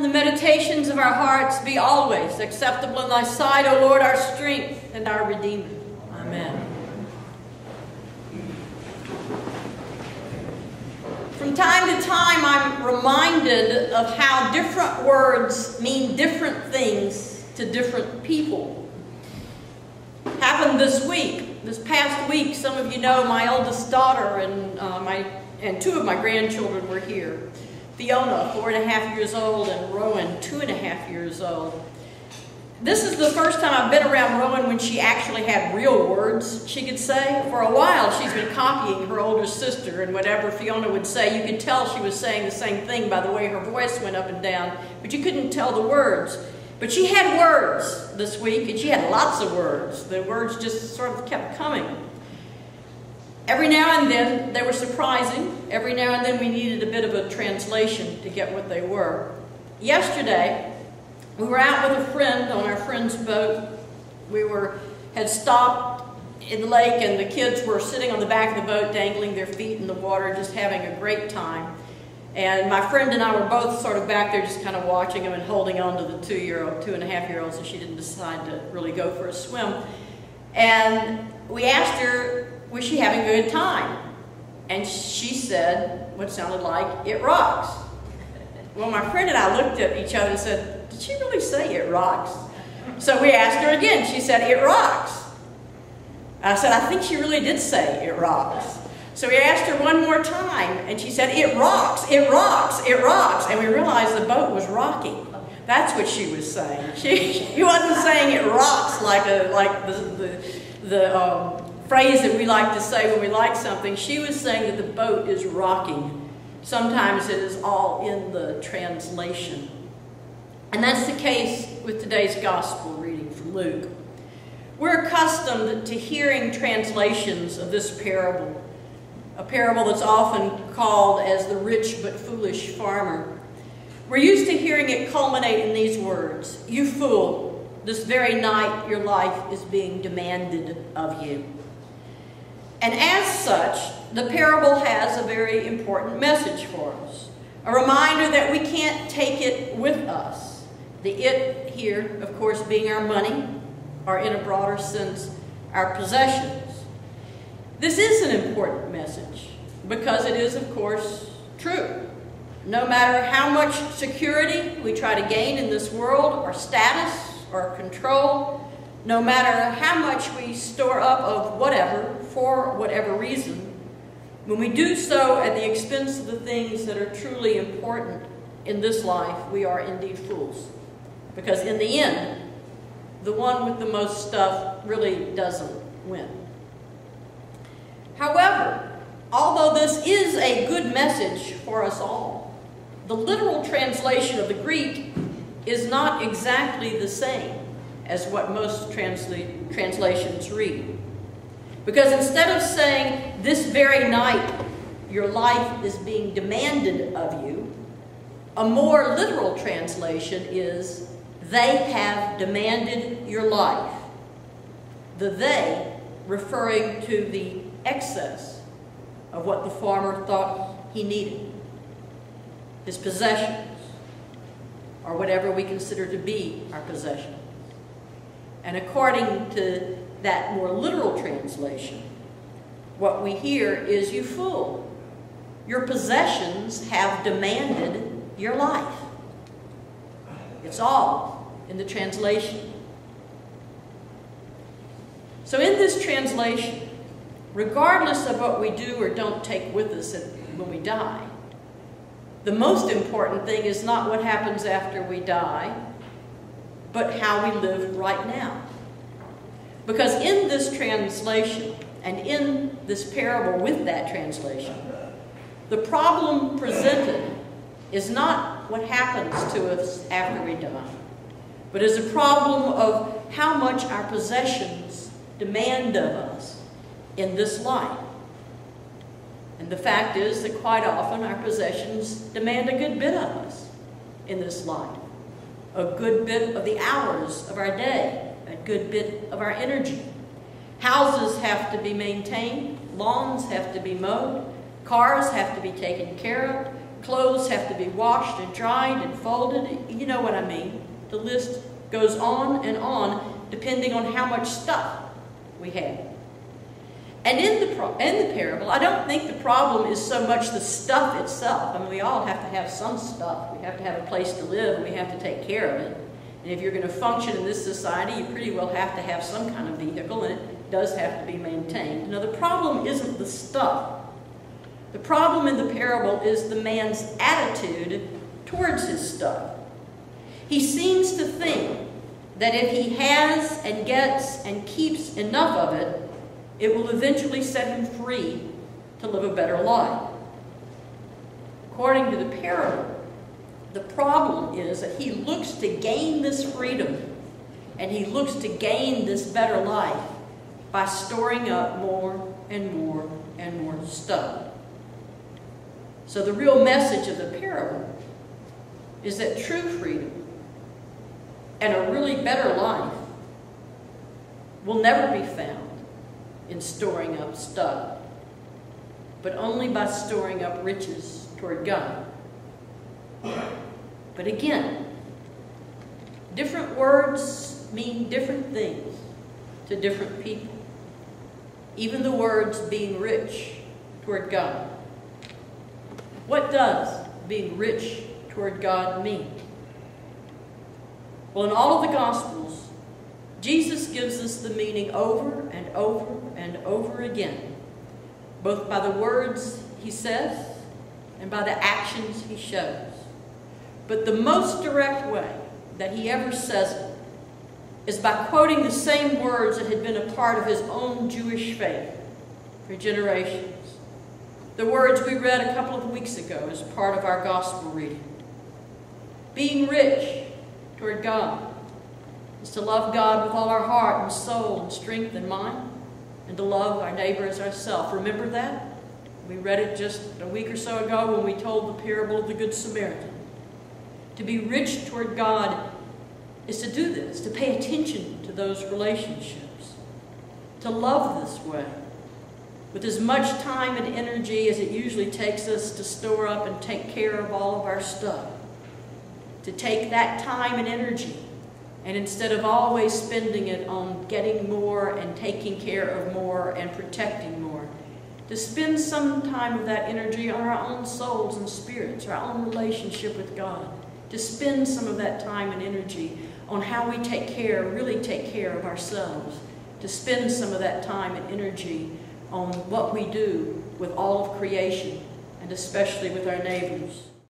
the meditations of our hearts be always acceptable in thy sight, O Lord, our strength and our Redeemer. Amen. From time to time, I'm reminded of how different words mean different things to different people. Happened this week. This past week, some of you know my eldest daughter and two of my grandchildren were here. Fiona, 4.5 years old, and Rowan, 2.5 years old. This is the first time I've been around Rowan when she actually had real words she could say. For a while, she's been copying her older sister, and whatever Fiona would say, you could tell she was saying the same thing by the way her voice went up and down, but you couldn't tell the words. But she had words this week, and she had lots of words. The words just sort of kept coming. Every now and then, they were surprising. Every now and then, we needed a bit of a translation to get what they were. Yesterday, we were out with a friend on our friend's boat. We had stopped in the lake, and the kids were sitting on the back of the boat, dangling their feet in the water, just having a great time. And my friend and I were both sort of back there just kind of watching them and holding on to the 2.5-year-old, so she didn't decide to really go for a swim. And we asked her, was she having a good time? And she said what sounded like, "It rocks." Well, my friend and I looked at each other and said, "Did she really say it rocks?" So we asked her again. She said, "It rocks." I said, "I think she really did say it rocks." So we asked her one more time, and she said, "It rocks, it rocks, it rocks." And we realized the boat was rocking. That's what she was saying. She wasn't saying it rocks like the phrase that we like to say when we like something. She was saying that the boat is rocking. Sometimes it is all in the translation. And that's the case with today's gospel reading from Luke. We're accustomed to hearing translations of this parable, a parable that's often called as the rich but foolish farmer. We're used to hearing it culminate in these words, "You fool, this very night your life is being demanded of you." And as such, the parable has a very important message for us. A reminder that we can't take it with us. The "it" here, of course, being our money, or in a broader sense, our possessions. This is an important message because it is, of course, true. No matter how much security we try to gain in this world, or status, or control, no matter how much we store up of whatever, for whatever reason, when we do so at the expense of the things that are truly important in this life, we are indeed fools. Because in the end, the one with the most stuff really doesn't win. However, although this is a good message for us all, the literal translation of the Greek is not exactly the same as what most translations read. Because instead of saying, "This very night your life is being demanded of you," a more literal translation is, "They have demanded your life." The "they" referring to the excess of what the farmer thought he needed. His possessions, or whatever we consider to be our possessions. And according to that more literal translation, what we hear is, "You fool, your possessions have demanded your life." It's all in the translation. So in this translation, regardless of what we do or don't take with us when we die, the most important thing is not what happens after we die, but how we live right now. Because in this translation, and in this parable with that translation, the problem presented is not what happens to us after we die, but is a problem of how much our possessions demand of us in this life. And the fact is that quite often our possessions demand a good bit of us in this life. A good bit of the hours of our day, a good bit of our energy. Houses have to be maintained, lawns have to be mowed, cars have to be taken care of, clothes have to be washed and dried and folded. You know what I mean. The list goes on and on, depending on how much stuff we have. And in the parable, I don't think the problem is so much the stuff itself. I mean, we all have to have some stuff. We have to have a place to live, and we have to take care of it. And if you're going to function in this society, you pretty well have to have some kind of vehicle, and it does have to be maintained. Now, the problem isn't the stuff. The problem in the parable is the man's attitude towards his stuff. He seems to think that if he has and gets and keeps enough of it, it will eventually set him free to live a better life. According to the parable, the problem is that he looks to gain this freedom, and he looks to gain this better life by storing up more and more and more stuff. So the real message of the parable is that true freedom and a really better life will never be found in storing up stuff, but only by storing up riches toward God. But again, different words mean different things to different people. Even the words being rich toward God. What does being rich toward God mean? Well, in all of the Gospels, Jesus gives us the meaning over and over and over again, both by the words he says and by the actions he shows. But the most direct way that he ever says it is by quoting the same words that had been a part of his own Jewish faith for generations. The words we read a couple of weeks ago as part of our gospel reading. Being rich toward God is to love God with all our heart and soul and strength and mind, and to love our neighbor as ourselves. Remember that? We read it just a week or so ago when we told the parable of the Good Samaritan. To be rich toward God is to do this, to pay attention to those relationships, to love this way, with as much time and energy as it usually takes us to store up and take care of all of our stuff. To take that time and energy, and instead of always spending it on getting more and taking care of more and protecting more, to spend some time of that energy on our own souls and spirits, our own relationship with God. To spend some of that time and energy on how we really take care of ourselves. To spend some of that time and energy on what we do with all of creation, and especially with our neighbors.